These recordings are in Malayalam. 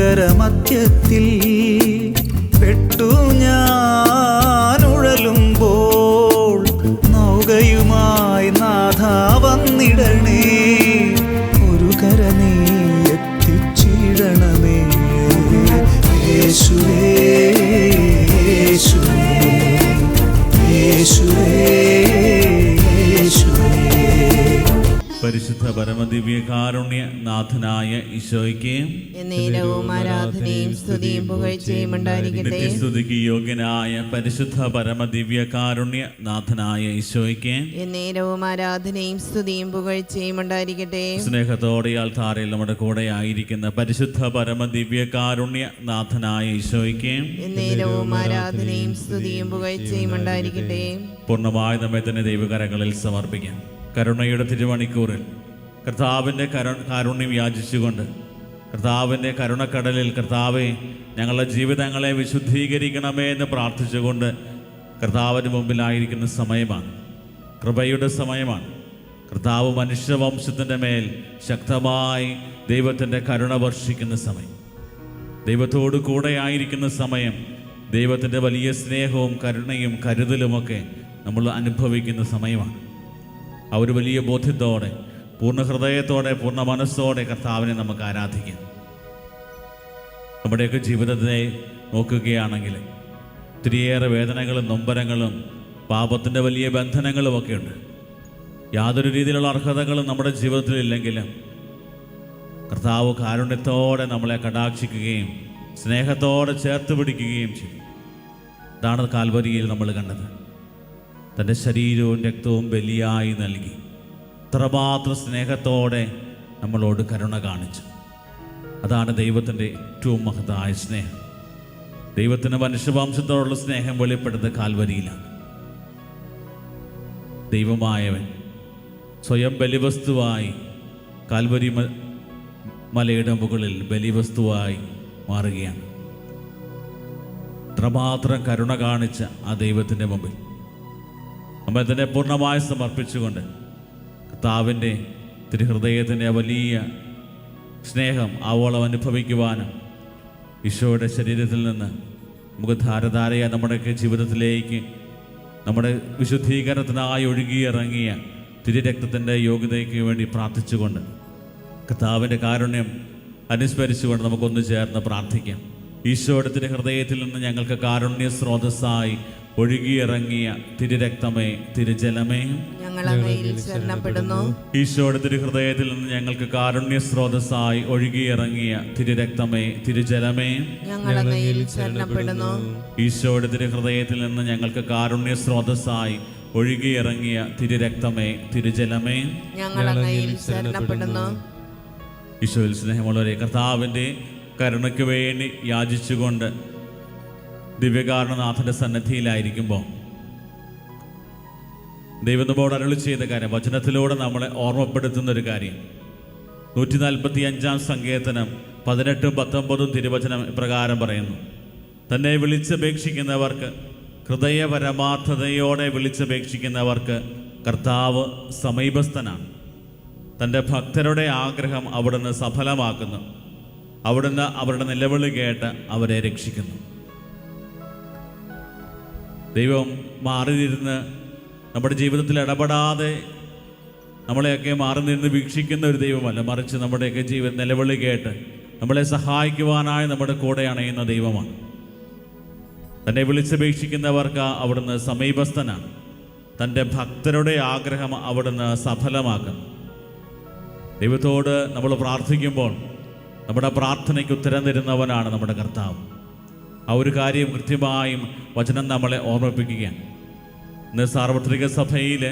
സാഗരമധ്യത്തിൽ പെട്ടു ഞാൻ ഉഴലുമ്പോൾ നൗകയുമായി നാഥ വന്നിടണേ, ഒരു കര നീ എത്തിച്ചിടണമേ. യേശുവേ യേശുവേ യേശുവേ യേശുവേ. പരിശുദ്ധ പരമദിവ്യകാരുണ്യ നാഥനായ ഈശോയ്ക്ക് എന്നേരവും ആരാധനയും സ്തുതിയും പുകഴ്ചയും ഉണ്ടായിരിക്കട്ടെ. നിത്യസ്തുതിക്ക് യോഗ്യനായ പരിശുദ്ധ പരമദിവ്യകാരുണ്യ നാഥനായ ഈശോയ്ക്ക് എന്നേരവും ആരാധനയും സ്തുതിയും പുകഴ്ചയും ഉണ്ടായിരിക്കട്ടെ. സ്നേഹത്തോടെ ആൾത്താരയിൽ നമ്മുടെ കൂടെ ആയിരിക്കുന്ന പരിശുദ്ധ പരമദിവ്യകാരുണ്യ നാഥനായ ഈശോയ്ക്ക് എന്നേരവും ആരാധനയും സ്തുതിയും പുകഴ്ചയും ഉണ്ടായിരിക്കട്ടെ. പൂർണ്ണമായി നമ്മെ തന്നെ ദൈവകരങ്ങളിൽ സമർപ്പിക്കാം. കരുണയുടെ തിരുമണിക്കൂറിൽ കർത്താവിൻ്റെ കാരുണ്യം യാചിച്ചുകൊണ്ട് കർത്താവിൻ്റെ കരുണക്കടലിൽ കർത്താവെ ഞങ്ങളുടെ ജീവിതങ്ങളെ വിശുദ്ധീകരിക്കണമേ എന്ന് പ്രാർത്ഥിച്ചുകൊണ്ട് കർത്താവിന് മുമ്പിലായിരിക്കുന്ന സമയമാണ്, കൃപയുടെ സമയമാണ്. കർത്താവ് മനുഷ്യവംശത്തിൻ്റെ മേൽ ശക്തമായി ദൈവത്തിൻ്റെ കരുണ വർഷിക്കുന്ന സമയം, ദൈവത്തോടു കൂടെ ആയിരിക്കുന്ന സമയം, ദൈവത്തിൻ്റെ വലിയ സ്നേഹവും കരുണയും കരുതലുമൊക്കെ നമ്മൾ അനുഭവിക്കുന്ന സമയമാണ്. ആ ഒരു വലിയ ബോധ്യത്തോടെ പൂർണ്ണ ഹൃദയത്തോടെ പൂർണ്ണ മനസ്സോടെ കർത്താവിനെ നമുക്ക് ആരാധിക്കാം. നമ്മുടെയൊക്കെ ജീവിതത്തെ നോക്കുകയാണെങ്കിൽ ഒത്തിരിയേറെ വേദനകളും നൊമ്പരങ്ങളും പാപത്തിൻ്റെ വലിയ ബന്ധനങ്ങളുമൊക്കെ ഉണ്ട്. യാതൊരു രീതിയിലുള്ള അർഹതകളും നമ്മുടെ ജീവിതത്തിലില്ലെങ്കിലും കർത്താവ് കാരുണ്യത്തോടെ നമ്മളെ കടാക്ഷിക്കുകയും സ്നേഹത്തോടെ ചേർത്ത് പിടിക്കുകയും ചെയ്യും. ഇതാണ് കാൽവരിയിൽ നമ്മൾ കണ്ടത്. തൻ്റെ ശരീരവും രക്തവും ബലിയായി നൽകി അത്രമാത്രം സ്നേഹത്തോടെ നമ്മളോട് കരുണ കാണിച്ചു. അതാണ് ദൈവത്തിൻ്റെ ഏറ്റവും മഹത്തായ സ്നേഹം. ദൈവത്തിൻ്റെ മനുഷ്യവംശത്തോടുള്ള സ്നേഹം വെളിപ്പെടുന്നത് കാൽവരിയിലാണ്. ദൈവമായവൻ സ്വയം ബലിവസ്തുവായി കാൽവരി മലയുടെ മുകളിൽ ബലിവസ്തുവായി മാറുകയാണ്. അത്രമാത്രം കരുണ കാണിച്ച ആ ദൈവത്തിൻ്റെ മുമ്പിൽ നമ്മൾ തന്നെ പൂർണ്ണമായി സമർപ്പിച്ചുകൊണ്ട് കർത്താവിൻ്റെ തിരുഹൃദയത്തിൻ്റെ വലിയ സ്നേഹം ആവോളം അനുഭവിക്കുവാനും ഈശോയുടെ ശരീരത്തിൽ നിന്ന് നമുക്ക് ധാരധാരയായി നമ്മുടെയൊക്കെ ജീവിതത്തിലേക്ക് നമ്മുടെ വിശുദ്ധീകരണത്തിനായി ഒഴുകിയിറങ്ങിയ തിരുരക്തത്തിൻ്റെ യോഗ്യതയ്ക്ക് വേണ്ടി പ്രാർത്ഥിച്ചുകൊണ്ട് കർത്താവിൻ്റെ കാരുണ്യം അനുസ്മരിച്ചുകൊണ്ട് നമുക്കൊന്ന് ചേർന്ന് പ്രാർത്ഥിക്കാം. ഈശോയുടെ തിരുഹൃദയത്തിൽ നിന്ന് ഞങ്ങൾക്ക് കാരുണ്യ സ്രോതസ്സായി ഒഴുകിയിറങ്ങിയ തിരുരക്തമേ തിരുജലമേ ഈശോയുടെ തിരുഹൃദയത്തിൽ നിന്ന് ഞങ്ങൾക്ക് കാരുണ്യ സ്രോതസ്സായി ഒഴുകിയിറങ്ങിയ തിരുരക്തമേ തിരുജലമേ ഈശോയുടെ തിരുഹൃദയത്തിൽ നിന്ന് ഞങ്ങൾക്ക് കാരുണ്യ സ്രോതസ്സായി ഒഴുകിയിറങ്ങിയ തിരുരക്തമേ തിരുജലമേ ഈശോയിൽ സ്നേഹമുള്ളവരെ, കർത്താവിൻ്റെ കരുണയ്ക്ക് വേണ്ടി യാചിച്ചുകൊണ്ട് ദിവ്യകാരുണ്യനാഥൻ്റെ സന്നിധിയിലായിരിക്കുമ്പോൾ ദൈവം നമ്മോട് അരുളി ചെയ്ത കാര്യം, വചനത്തിലൂടെ നമ്മളെ ഓർമ്മപ്പെടുത്തുന്ന ഒരു കാര്യം. 145 സങ്കീർത്തനം 18, 19 തിരുവചനം ഇപ്രകാരം പറയുന്നു: തന്നെ വിളിച്ചപേക്ഷിക്കുന്നവർക്ക്, ഹൃദയ പരമാർത്ഥതയോടെ വിളിച്ചപേക്ഷിക്കുന്നവർക്ക് കർത്താവ് സമീപസ്ഥനാണ്. തൻ്റെ ഭക്തരുടെ ആഗ്രഹം അവിടുന്ന് സഫലമാക്കുന്നു. അവിടുന്ന് അവരുടെ നിലവിളി കേട്ട് അവരെ രക്ഷിക്കുന്നു. ദൈവം മാറിയിരുന്ന് നമ്മുടെ ജീവിതത്തിൽ ഇടപെടാതെ നമ്മളെയൊക്കെ മാറി നിന്ന് വീക്ഷിക്കുന്ന ഒരു ദൈവമല്ല, മറിച്ച് നമ്മുടെയൊക്കെ ജീവിത നിലവിളി കേട്ട് നമ്മളെ സഹായിക്കുവാനായി നമ്മുടെ കൂടെ അണയുന്ന ദൈവമാണ്. തന്നെ വിളിച്ചപേക്ഷിക്കുന്നവർക്ക് അവിടുന്ന് സമീപസ്ഥനാണ്. തൻ്റെ ഭക്തരുടെ ആഗ്രഹം അവിടുന്ന് സഫലമാക്കുന്നു. ദൈവത്തോട് നമ്മൾ പ്രാർത്ഥിക്കുമ്പോൾ നമ്മുടെ പ്രാർത്ഥനയ്ക്ക് ഉത്തരം തരുന്നവനാണ് നമ്മുടെ കർത്താവ്. ആ ഒരു കാര്യം കൃത്യമായും വചനം നമ്മളെ ഓർമ്മിപ്പിക്കുകയാണ്. ഇന്ന് സാർവത്രിക സഭയിൽ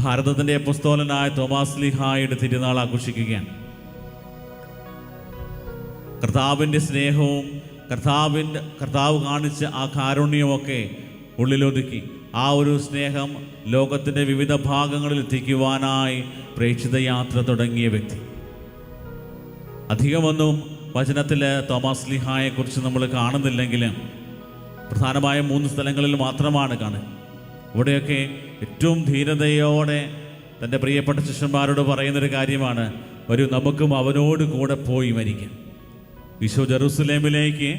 ഭാരതത്തിൻ്റെ അപ്പോസ്തലനായ തോമാസ് സ്ലീഹായുടെ തിരുനാൾ ആഘോഷിക്കുകയാണ്. കർത്താവിൻ്റെ സ്നേഹവും കർത്താവ് കാണിച്ച ആ കാരുണ്യമൊക്കെ ഉള്ളിലൊതുക്കി ആ ഒരു സ്നേഹം ലോകത്തിൻ്റെ വിവിധ ഭാഗങ്ങളിൽ എത്തിക്കുവാനായി പ്രേക്ഷിത യാത്ര തുടങ്ങിയ വ്യക്തി. അധികമൊന്നും വചനത്തിൽ തോമാസ് സ്ലീഹായെക്കുറിച്ച് നമ്മൾ കാണുന്നില്ലെങ്കിലും പ്രധാനമായും 3 സ്ഥലങ്ങളിൽ മാത്രമാണ് കാണുക. ഇവിടെയൊക്കെ ഏറ്റവും ധീരതയോടെ തൻ്റെ പ്രിയപ്പെട്ട ശിഷ്യന്മാരോട് പറയുന്നൊരു കാര്യമാണ്, നമുക്കും അവനോട് കൂടെ പോയി മരിക്കാം. ഈശോ ജെറൂസലേമിലേക്ക്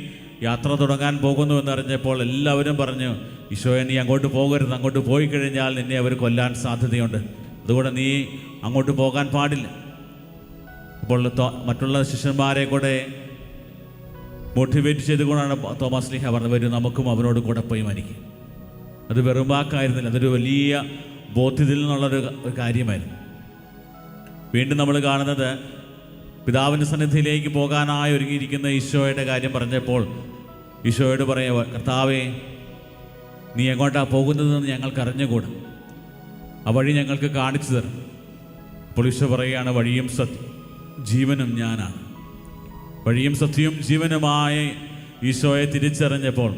യാത്ര തുടങ്ങാൻ പോകുന്നു എന്നറിഞ്ഞപ്പോൾ എല്ലാവരും പറഞ്ഞു, ഈശോയെ നീ അങ്ങോട്ട് പോകരുത്, അങ്ങോട്ട് പോയി കഴിഞ്ഞാൽ നിന്നെ അവർ കൊല്ലാൻ സാധ്യതയുണ്ട്, അതുകൊണ്ട് നീ അങ്ങോട്ട് പോകാൻ പാടില്ല. അപ്പോൾ മറ്റുള്ള ശിഷ്യന്മാരെ കൂടെ മോട്ടിവേറ്റ് ചെയ്തുകൊണ്ടാണ് തോമാസ് ശ്ലീഹ പറഞ്ഞത്, വരും നമുക്കും അവനോട് കൂടെ പോയി മരിക്കും. അത് വെറും വാക്കായിരുന്നില്ല, അതൊരു വലിയ ബോധ്യത്തിൽ നിന്നുള്ളൊരു കാര്യമായിരുന്നു. വീണ്ടും നമ്മൾ കാണുന്നത് പിതാവിൻ്റെ സന്നിധിയിലേക്ക് പോകാനായി ഒരുങ്ങിയിരിക്കുന്ന ഈശോയുടെ കാര്യം പറഞ്ഞപ്പോൾ ഈശോയോട് പറയുക, കർത്താവേ നീ എങ്ങോട്ടാണ് പോകുന്നതെന്ന് ഞങ്ങൾക്ക് അറിഞ്ഞുകൂടാ, ആ വഴി ഞങ്ങൾക്ക് കാണിച്ചു തരും. അപ്പോൾ ഈശോ പറയുകയാണ്, വഴിയും സത്യം ജീവനും ഞാനാണ്. വഴിയും സത്യവും ജീവനുമായ ഈശോയെ തിരിച്ചറിഞ്ഞപ്പോൾ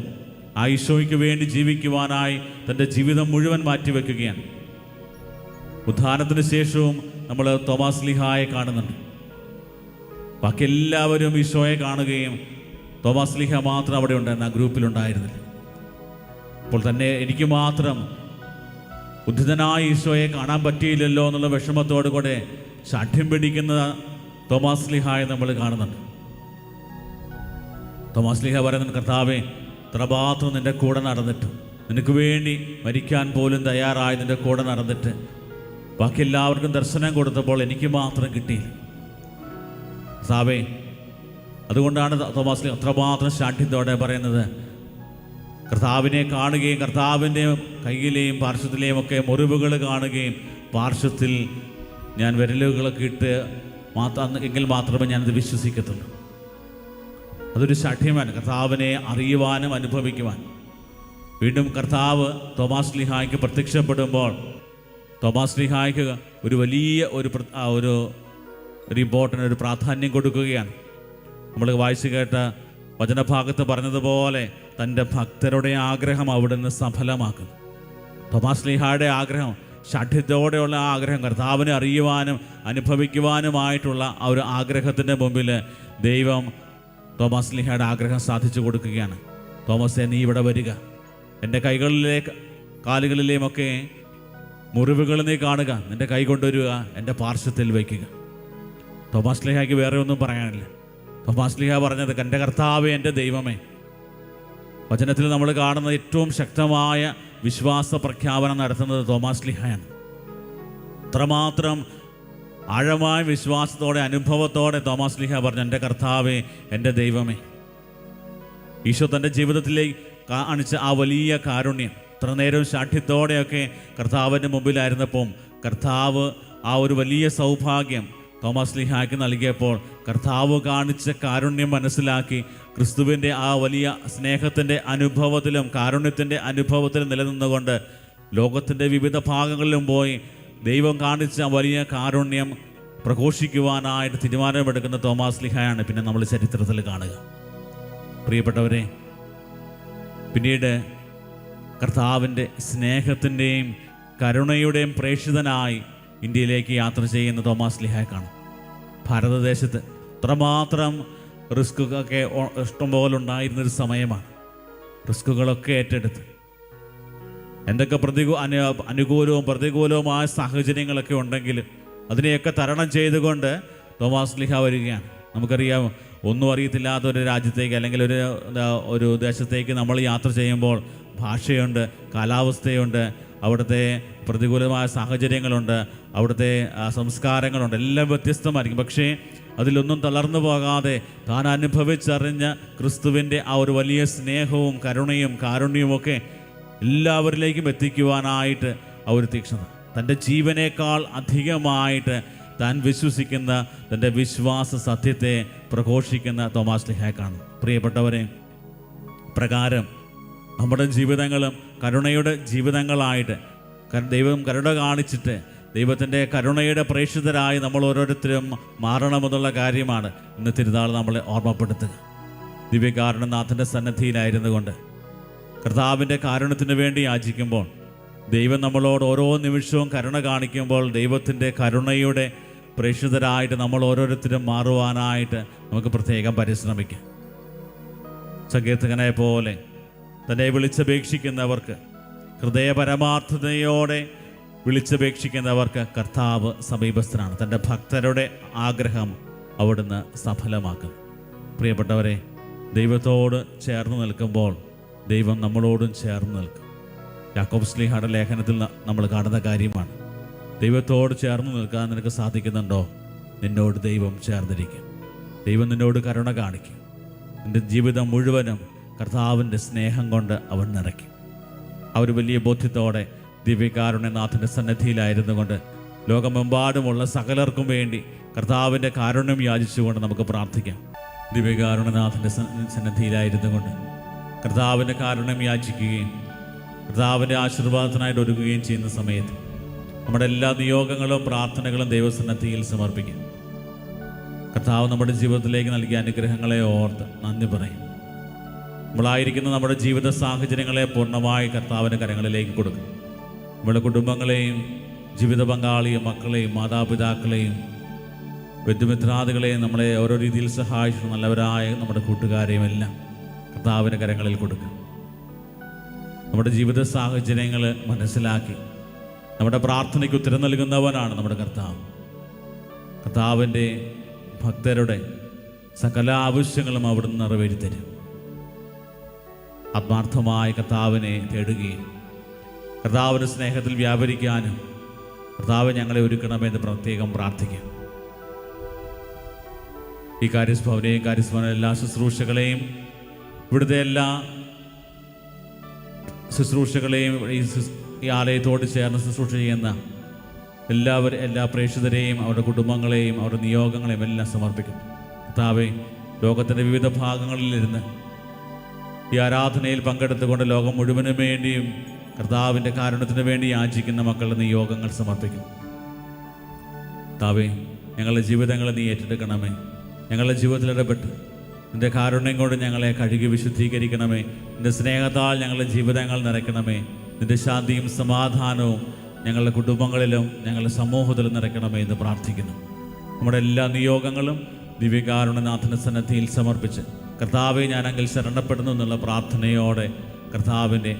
ആ ഈശോയ്ക്ക് വേണ്ടി ജീവിക്കുവാനായി തൻ്റെ ജീവിതം മുഴുവൻ മാറ്റിവെക്കുകയാണ്. ഉദ്ധാനത്തിന് ശേഷവും നമ്മൾ തോമാസ് ശ്ലീഹായെ കാണുന്നുണ്ട്. ബാക്കി എല്ലാവരും ഈശോയെ കാണുകയും തോമാസ് ശ്ലീഹ മാത്രം അവിടെ ഉണ്ടായിരുന്ന ആ ഗ്രൂപ്പിലുണ്ടായിരുന്നില്ല. അപ്പോൾ തന്നെ എനിക്ക് മാത്രം ഉദ്ധിതനായ ഈശോയെ കാണാൻ പറ്റിയില്ലല്ലോ എന്നുള്ള വിഷമത്തോടു കൂടെ ശാഠ്യം പിടിക്കുന്ന തോമാസ് ശ്ലീഹായെ നമ്മൾ കാണുന്നുണ്ട്. തോമാസ് ശ്ലീഹ പറയുന്നുണ്ട്, കർത്താവേ ഇത്രമാത്രം നിൻ്റെ കൂടെ നടന്നിട്ട്, നിനക്ക് വേണ്ടി മരിക്കാൻ പോലും തയ്യാറായി നിൻ്റെ കൂടെ നടന്നിട്ട് ബാക്കി എല്ലാവർക്കും ദർശനം കൊടുത്തപ്പോൾ എനിക്ക് മാത്രം കിട്ടിയില്ല കർത്താവേ. അതുകൊണ്ടാണ് തോമാസ് ശ്ലീഹ അത്രമാത്രം ശാഠ്യത്തോടെ പറയുന്നത്, കർത്താവിനെ കാണുകയും കർത്താവിൻ്റെ കയ്യിലെയും പാർശ്വത്തിലെയും ഒക്കെ മുറിവുകൾ കാണുകയും പാർശ്വത്തിൽ ഞാൻ വിരലുകളൊക്കെ ഇട്ട് എങ്കിൽ മാത്രമേ ഞാനത് വിശ്വസിക്കത്തുള്ളൂ. അതൊരു ശാഠ്യമാണ്, കർത്താവിനെ അറിയുവാനും അനുഭവിക്കുവാൻ. വീണ്ടും കർത്താവ് തോമാസ് ശ്ലീഹായ്ക്ക് പ്രത്യക്ഷപ്പെടുമ്പോൾ തോമാസ് ശ്ലീഹായ്ക്ക് ഒരു വലിയ ഒരു ഇമ്പോർട്ടൻ്റ് ഒരു പ്രാധാന്യം കൊടുക്കുകയാണ്. നമ്മൾ വായിച്ചു കേട്ട വചനഭാഗത്ത് പറഞ്ഞതുപോലെ തൻ്റെ ഭക്തരുടെ ആഗ്രഹം അവിടുന്ന് സഫലമാക്കും. തോമാസ് ശ്ലീഹായുടെ ആഗ്രഹം, ശാഠ്യത്തോടെയുള്ള ആഗ്രഹം, കർത്താവിനെ അറിയുവാനും അനുഭവിക്കുവാനുമായിട്ടുള്ള ആ ഒരു ആഗ്രഹത്തിൻ്റെ മുമ്പിൽ ദൈവം തോമാസ് ശ്ലീഹയുടെ ആഗ്രഹം സാധിച്ചു കൊടുക്കുകയാണ്. തോമസേ നീ ഇവിടെ വരിക, എൻ്റെ കാലുകളിലെയുമൊക്കെ മുറിവുകൾ നീ കാണുക, നിൻ്റെ കൈ കൊണ്ടുവരിക, എൻ്റെ പാർശ്വത്തിൽ വയ്ക്കുക. തോമാസ് ശ്ലീഹയ്ക്ക് വേറെ ഒന്നും പറയാനില്ല. തോമാസ് ശ്ലീഹ പറഞ്ഞത്, എൻ്റെ കർത്താവേ, എൻ്റെ ദൈവമേ. വചനത്തിൽ നമ്മൾ കാണുന്ന ഏറ്റവും ശക്തമായ വിശ്വാസ പ്രഖ്യാപനം നടത്തുന്നത് തോമാസ് ശ്ലീഹയാണ്. അത്രമാത്രം ആഴമായ വിശ്വാസത്തോടെ അനുഭവത്തോടെ തോമാസ് ശ്ലീഹ പറഞ്ഞു, എൻ്റെ കർത്താവേ, എൻ്റെ ദൈവമേ. ഈശോ തൻ്റെ ജീവിതത്തിലേക്ക് കാണിച്ച ആ വലിയ കാരുണ്യം, ഇത്ര നേരം ശാഠ്യത്തോടെയൊക്കെ കർത്താവിൻ്റെ മുമ്പിലായിരുന്നപ്പം കർത്താവ് ആ ഒരു വലിയ സൗഭാഗ്യം തോമാസ് ശ്ലീഹായ്ക്ക് നൽകിയപ്പോൾ കർത്താവ് കാണിച്ച കാരുണ്യം മനസ്സിലാക്കി ക്രിസ്തുവിൻ്റെ ആ വലിയ സ്നേഹത്തിൻ്റെ അനുഭവത്തിലും കാരുണ്യത്തിൻ്റെ അനുഭവത്തിലും നിലനിന്നുകൊണ്ട് ലോകത്തിൻ്റെ വിവിധ ഭാഗങ്ങളിലും പോയി ദൈവം കാണിച്ച വലിയ കാരുണ്യം പ്രഘോഷിക്കുവാനായിട്ട് തീരുമാനമെടുക്കുന്ന തോമാസ് ശ്ലീഹയാണ് പിന്നെ നമ്മൾ ചരിത്രത്തിൽ കാണുക. പ്രിയപ്പെട്ടവരെ, പിന്നീട് കർത്താവിൻ്റെ സ്നേഹത്തിൻ്റെയും കരുണയുടെയും പ്രേക്ഷിതനായി ഇന്ത്യയിലേക്ക് യാത്ര ചെയ്യുന്ന തോമാസ് ശ്ലീഹയെ കാണും. ഭാരതദേശത്ത് ഇത്രമാത്രം റിസ്ക്കൊക്കെ ഇഷ്ടംപോലെ ഉണ്ടായിരുന്നൊരു സമയമാണ്. റിസ്കുകളൊക്കെ ഏറ്റെടുത്ത് എന്തൊക്കെ അനുകൂലവും പ്രതികൂലവുമായ സാഹചര്യങ്ങളൊക്കെ ഉണ്ടെങ്കിലും അതിനെയൊക്കെ തരണം ചെയ്തുകൊണ്ട് തോമാസ് ശ്ലീഹ വരികയാണ്. നമുക്കറിയാം, ഒന്നും അറിയത്തില്ലാത്ത ഒരു രാജ്യത്തേക്ക് അല്ലെങ്കിൽ ഒരു ദേശത്തേക്ക് നമ്മൾ യാത്ര ചെയ്യുമ്പോൾ ഭാഷയുണ്ട്, കാലാവസ്ഥയുണ്ട്, അവിടുത്തെ പ്രതികൂലമായ സാഹചര്യങ്ങളുണ്ട്, അവിടുത്തെ സംസ്കാരങ്ങളുണ്ട്, എല്ലാം വ്യത്യസ്തമായിരിക്കും. പക്ഷേ അതിലൊന്നും തളർന്നു പോകാതെ താൻ അനുഭവിച്ചറിഞ്ഞ ക്രിസ്തുവിൻ്റെ ആ ഒരു വലിയ സ്നേഹവും കരുണയും കാരുണ്യവുമൊക്കെ എല്ലാവരിലേക്കും എത്തിക്കുവാനായിട്ട് ആ ഒരു തീക്ഷ്ണത, തൻ്റെ ജീവനേക്കാൾ അധികമായിട്ട് താൻ വിശ്വസിക്കുന്ന തൻ്റെ വിശ്വാസ സത്യത്തെ പ്രഘോഷിക്കുന്ന തോമാസ് ശ്ലീഹയെ കാണും. പ്രിയപ്പെട്ടവരെ, പ്രകാരം നമ്മുടെ ജീവിതങ്ങളും കരുണയുടെ ജീവിതങ്ങളായിട്ട് ദൈവം കരുണ കാണിച്ചിട്ട് ദൈവത്തിൻ്റെ കരുണയുടെ പ്രേക്ഷിതരായി നമ്മൾ ഓരോരുത്തരും മാറണമെന്നുള്ള കാര്യമാണ് ഇന്ന് തിരുനാൾ നമ്മളെ ഓർമ്മപ്പെടുത്തുക. ദിവ്യകാരുണ്യനാഥൻ്റെ സന്നദ്ധിയിലായിരുന്നു കൊണ്ട് കർത്താവിൻ്റെ കാരുണ്യത്തിന് വേണ്ടി യാചിക്കുമ്പോൾ ദൈവം നമ്മളോട് ഓരോ നിമിഷവും കരുണ കാണിക്കുമ്പോൾ ദൈവത്തിൻ്റെ കരുണയുടെ പ്രേക്ഷിതരായിട്ട് നമ്മൾ ഓരോരുത്തരും മാറുവാനായിട്ട് നമുക്ക് പ്രത്യേകം പരിശ്രമിക്കാം. സങ്കീർത്തകനെ പോലെ തന്നെ വിളിച്ചപേക്ഷിക്കുന്നവർക്ക്, ഹൃദയപരമാർത്ഥതയോടെ വിളിച്ചപേക്ഷിക്കുന്നവർക്ക് കർത്താവ് സമീപസ്ഥനാണ്. തൻ്റെ ഭക്തരുടെ ആഗ്രഹം അവിടുന്ന് സഫലമാക്കും. പ്രിയപ്പെട്ടവരെ, ദൈവത്തോട് ചേർന്ന് നിൽക്കുമ്പോൾ ദൈവം നമ്മളോടും ചേർന്ന് നിൽക്കും. യാക്കോബ് ശ്ലീഹയുടെ ലേഖനത്തിൽ നമ്മൾ കാണുന്ന കാര്യമാണ്. ദൈവത്തോട് ചേർന്ന് നിൽക്കാൻ നിനക്ക് സാധിക്കുന്നുണ്ടോ? നിന്നോട് ദൈവം ചേർന്നിരിക്കും. ദൈവം നിന്നോട് കരുണ കാണിക്കും. നിൻ്റെ ജീവിതം മുഴുവനും കർത്താവിൻ്റെ സ്നേഹം കൊണ്ട് അവൻ നിറയ്ക്കും. ആ ഒരു വലിയ ബോധ്യത്തോടെ ദിവ്യകാരുണ്യനാഥൻ്റെ സന്നിധിയിലായിരുന്നു കൊണ്ട് ലോകമെമ്പാടുമുള്ള സകലർക്കും വേണ്ടി കർത്താവിൻ്റെ കാരുണ്യം യാചിച്ചുകൊണ്ട് നമുക്ക് പ്രാർത്ഥിക്കാം. ദിവ്യകാരുണ്യനാഥൻ്റെ സന്നിധിയിലായിരുന്നു കൊണ്ട് കർത്താവിൻ്റെ കാരുണ്യം യാചിക്കുകയും കർത്താവിൻ്റെ ആശീർവാദത്തിനായിട്ട് ഒരുങ്ങുകയും ചെയ്യുന്ന സമയത്ത് നമ്മുടെ എല്ലാ നിയോഗങ്ങളും പ്രാർത്ഥനകളും ദൈവസന്നിധിയിൽ സമർപ്പിക്കും. കർത്താവ് നമ്മുടെ ജീവിതത്തിലേക്ക് നൽകിയ അനുഗ്രഹങ്ങളെ ഓർത്ത് നന്ദി പറയും. നമ്മളായിരിക്കുന്ന നമ്മുടെ ജീവിത സാഹചര്യങ്ങളെ പൂർണ്ണമായി കർത്താവിൻ്റെ കരങ്ങളിലേക്ക് കൊടുക്കും. നമ്മുടെ കുടുംബങ്ങളെയും ജീവിത പങ്കാളിയും മക്കളെയും മാതാപിതാക്കളെയും ബന്ധുമിത്രാദികളെയും നമ്മളെ ഓരോ രീതിയിൽ സഹായിച്ചു നല്ലവരായ നമ്മുടെ കൂട്ടുകാരെയും എല്ലാം കർത്താവിൻ്റെ കരങ്ങളിൽ കൊടുക്കും. നമ്മുടെ ജീവിത സാഹചര്യങ്ങൾ മനസ്സിലാക്കി നമ്മുടെ പ്രാർത്ഥനയ്ക്ക് ഉത്തരം നൽകുന്നവനാണ് നമ്മുടെ കർത്താവ്. കർത്താവിൻ്റെ ഭക്തരുടെ സകല ആവശ്യങ്ങളും അവിടുന്ന് നിറവേറ്റിത്തരും. ആത്മാർത്ഥമായി കർത്താവിനെ തേടുകയും കർത്താവിൻ്റെ സ്നേഹത്തിൽ വ്യാപരിക്കാനും കർത്താവ് ഞങ്ങളെ ഒരുക്കണമെന്ന് പ്രത്യേകം പ്രാർത്ഥിക്കും. ഈ കാര്യസ്ഭവനെയും കാര്യസ്ഭവന എല്ലാ ശുശ്രൂഷകളെയും ഇവിടുത്തെ എല്ലാ ശുശ്രൂഷകളെയും ഈ ആലയത്തോട് ചേർന്ന് ശുശ്രൂഷ ചെയ്യുന്ന എല്ലാ പ്രേക്ഷിതരെയും അവരുടെ കുടുംബങ്ങളെയും അവരുടെ നിയോഗങ്ങളെയും എല്ലാം സമർപ്പിക്കും. കർത്താവേ, ലോകത്തിൻ്റെ വിവിധ ഭാഗങ്ങളിലിരുന്ന് ഈ ആരാധനയിൽ പങ്കെടുത്തുകൊണ്ട് ലോകം മുഴുവനും വേണ്ടിയും കർത്താവിൻ്റെ കാരുണ്യത്തിന് വേണ്ടി യാചിക്കുന്ന മക്കളുടെ നിയോഗങ്ങൾ സമർപ്പിക്കും. കർത്താവേ, ഞങ്ങളുടെ ജീവിതങ്ങളെ നീ ഏറ്റെടുക്കണമേ. ഞങ്ങളുടെ ജീവിതത്തിൽ ഇടപെട്ട് നിൻ്റെ കാരുണ്യം കൊണ്ട് ഞങ്ങളെ കഴുകി വിശുദ്ധീകരിക്കണമേ. നിൻ്റെ സ്നേഹത്താൽ ഞങ്ങളുടെ ജീവിതങ്ങൾ നിറയ്ക്കണമേ. നിൻ്റെ ശാന്തിയും സമാധാനവും ഞങ്ങളുടെ കുടുംബങ്ങളിലും ഞങ്ങളുടെ സമൂഹത്തിലും നിറയ്ക്കണമേ എന്ന് പ്രാർത്ഥിക്കുന്നു. നമ്മുടെ എല്ലാ നിയോഗങ്ങളും ദിവ്യകാരുണ്യനാഥൻ്റെ സന്നിധിയിൽ സമർപ്പിച്ച് കർത്താവെ, ഞാനെങ്കിൽ ശരണപ്പെടുന്നു എന്നുള്ള പ്രാർത്ഥനയോടെ കർത്താവിൻ്റെ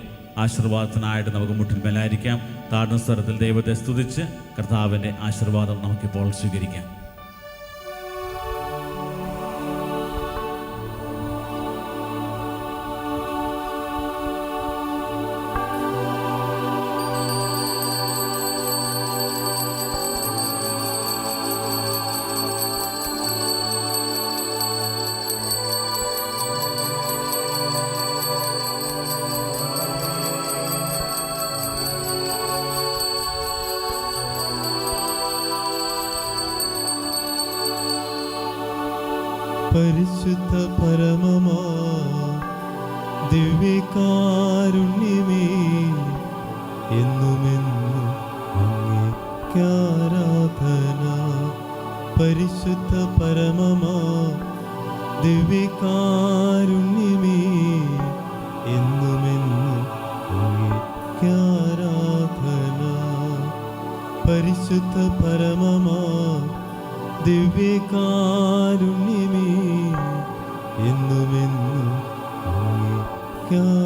ആശീർവാദത്തിനായിട്ട് നമുക്ക് മുട്ടിൽ മേലായിരിക്കാം. താഴ്ന്ന സ്വരത്തിൽ ദൈവത്തെ സ്തുതിച്ച് കർത്താവിൻ്റെ ആശീർവാദം നമുക്കിപ്പോൾ സ്വീകരിക്കാം. പരിശുദ്ധ പരമമാ ദിവ്യകാരുണ്യമേ, എന്നുമെന്നും അങ്ങേക്കാരാധന. പരിശുദ്ധ പരമമാ ദിവ്യകാരുണ്യമേ, എന്നുമെന്നും അങ്ങേക്കാരാധന. പരിശുദ്ധ പരമമാ ദിവ്യകാരുണ്യമേ, എന്നുമെന്നും അങ്ങേക്കാരാധന.